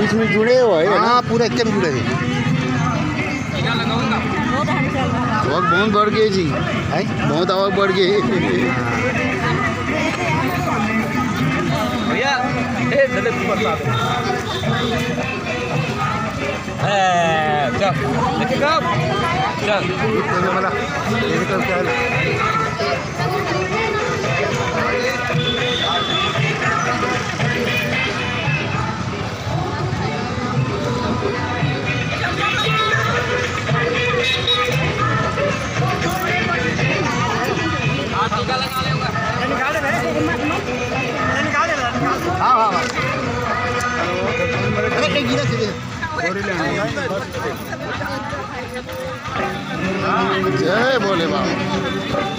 Beach में जुड़े हुए हैं। हाँ पूरा एकदम जुड़े हैं। आवक बहुत बढ़ गई जी, बहुत आवक बढ़ गई। भैया चल मला हाँ हाँ हाँ अरे एक गिरा सीधे जय भोले बाबा।